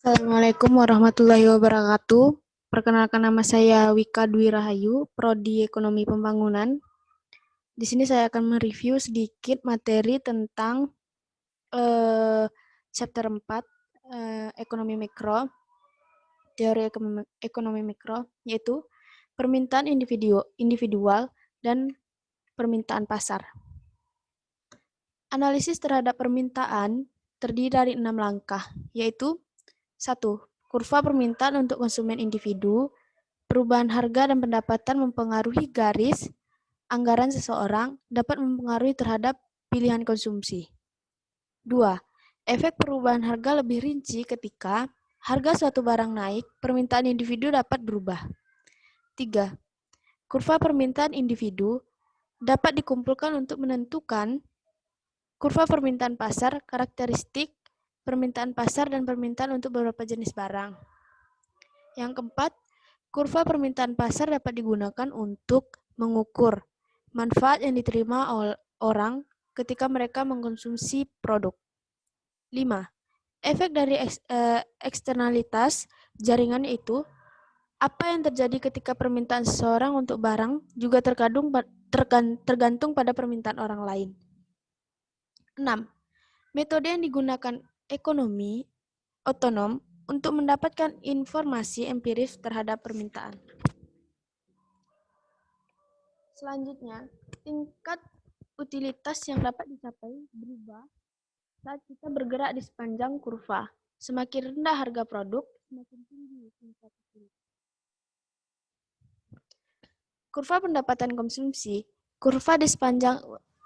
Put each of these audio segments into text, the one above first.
Assalamualaikum warahmatullahi wabarakatuh. Perkenalkan, nama saya Wika Dwi Rahayu, Prodi Ekonomi Pembangunan. Di sini saya akan mereview sedikit materi tentang chapter 4, ekonomi mikro, teori ekonomi mikro, yaitu permintaan individual dan permintaan pasar. Analisis terhadap permintaan terdiri dari 6 langkah, yaitu 1. Kurva permintaan untuk konsumen individu. Perubahan harga dan pendapatan mempengaruhi garis anggaran seseorang, dapat mempengaruhi terhadap pilihan konsumsi. 2. Efek perubahan harga lebih rinci ketika harga suatu barang naik, permintaan individu dapat berubah. 3. Kurva permintaan individu dapat dikumpulkan untuk menentukan kurva permintaan pasar, karakteristik permintaan pasar, dan permintaan untuk beberapa jenis barang. Yang keempat, kurva permintaan pasar dapat digunakan untuk mengukur manfaat yang diterima orang ketika mereka mengkonsumsi produk. 5. Efek dari eksternalitas jaringan itu, apa yang terjadi ketika permintaan seseorang untuk barang juga tergantung pada permintaan orang lain. 6. Metode yang digunakan ekonomi otonom untuk mendapatkan informasi empiris terhadap permintaan. Selanjutnya, tingkat utilitas yang dapat dicapai berubah saat kita bergerak di sepanjang kurva. Semakin rendah harga produk, semakin tinggi tingkat utilitas. Kurva pendapatan konsumsi, kurva di sepanjang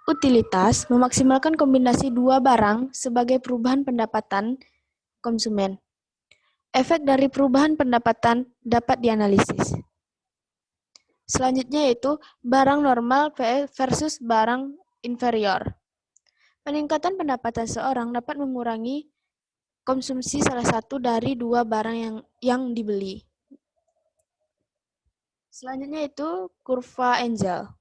utilitas memaksimalkan kombinasi dua barang sebagai perubahan pendapatan konsumen. Efek dari perubahan pendapatan dapat dianalisis. Selanjutnya yaitu barang normal versus barang inferior. Peningkatan pendapatan seorang dapat mengurangi konsumsi salah satu dari dua barang yang dibeli. Selanjutnya itu kurva Engel.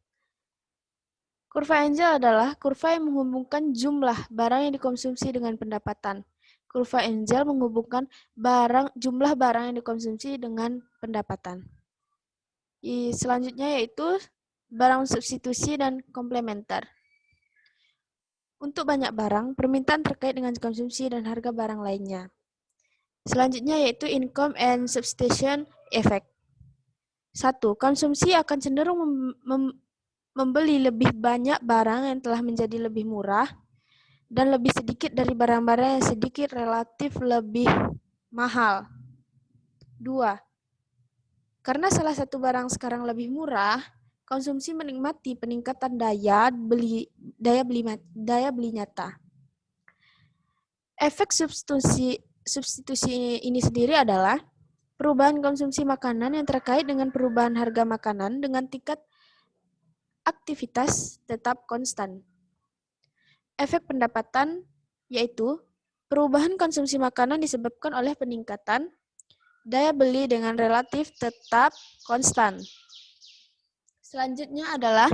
Kurva Engel adalah kurva yang menghubungkan jumlah barang yang dikonsumsi dengan pendapatan. Kurva Engel menghubungkan jumlah barang yang dikonsumsi dengan pendapatan. Selanjutnya yaitu barang substitusi dan komplementer. Untuk banyak barang, permintaan terkait dengan konsumsi dan harga barang lainnya. Selanjutnya yaitu income and substitution effect. 1. Konsumsi akan cenderung membeli lebih banyak barang yang telah menjadi lebih murah dan lebih sedikit dari barang-barang yang sedikit relatif lebih mahal. 2. Karena salah satu barang sekarang lebih murah, konsumsi menikmati peningkatan daya beli nyata. Efek substitusi ini sendiri adalah perubahan konsumsi makanan yang terkait dengan perubahan harga makanan dengan tingkat aktivitas tetap konstan. Efek pendapatan yaitu perubahan konsumsi makanan disebabkan oleh peningkatan daya beli dengan relatif tetap konstan. Selanjutnya adalah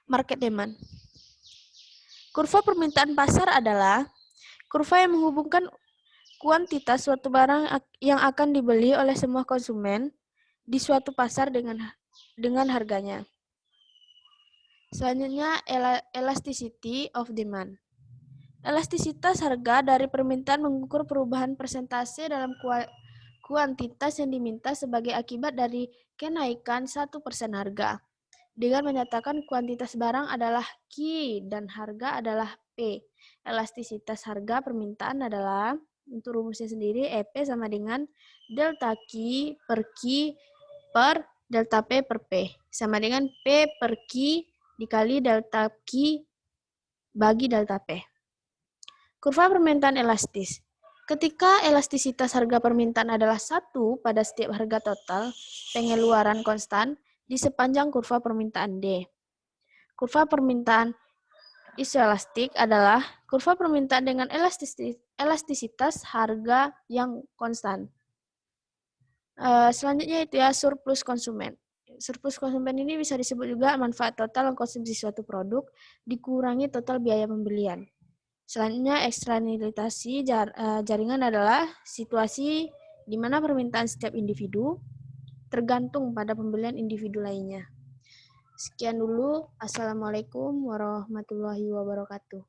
market demand. Kurva permintaan pasar adalah kurva yang menghubungkan kuantitas suatu barang yang akan dibeli oleh semua konsumen di suatu pasar dengan harganya. Selanjutnya, elasticity of demand. Elastisitas harga dari permintaan mengukur perubahan persentase dalam kuantitas yang diminta sebagai akibat dari kenaikan 1% harga. Dengan menyatakan kuantitas barang adalah Q dan harga adalah P. Elastisitas harga permintaan adalah, untuk rumusnya sendiri, EP sama dengan delta Q per Q per delta P per P. Sama dengan P per Q dikali delta Q bagi delta P. Kurva permintaan elastis. Ketika elastisitas harga permintaan adalah 1 pada setiap harga total pengeluaran konstan di sepanjang kurva permintaan D. Kurva permintaan isoelastik adalah kurva permintaan dengan elastisitas harga yang konstan. Selanjutnya itu ya surplus konsumen. Surplus konsumen ini bisa disebut juga manfaat total konsumsi suatu produk dikurangi total biaya pembelian. Selanjutnya eksternalitasi jaringan adalah situasi di mana permintaan setiap individu tergantung pada pembelian individu lainnya. Sekian dulu. Assalamualaikum warahmatullahi wabarakatuh.